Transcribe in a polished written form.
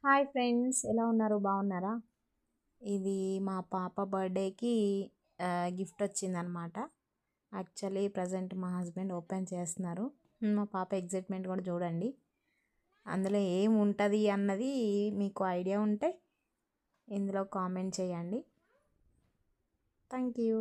Hi friends, ఎలా ఉన్నారు? బాగున్నారా? ఇది మా పాప బర్త్డేకి గిఫ్ట్ వచ్చిందనమాట. యాక్చువల్లీ ప్రజెంట్ మా హస్బెండ్ ఓపెన్ చేస్తున్నారు. మా పాప ఎగ్జైట్మెంట్ కూడా చూడండి. అందులో ఏముంటుంది అన్నది మీకు ఐడియా ఉంటే ఇందులో కామెంట్ చేయండి. Thank you.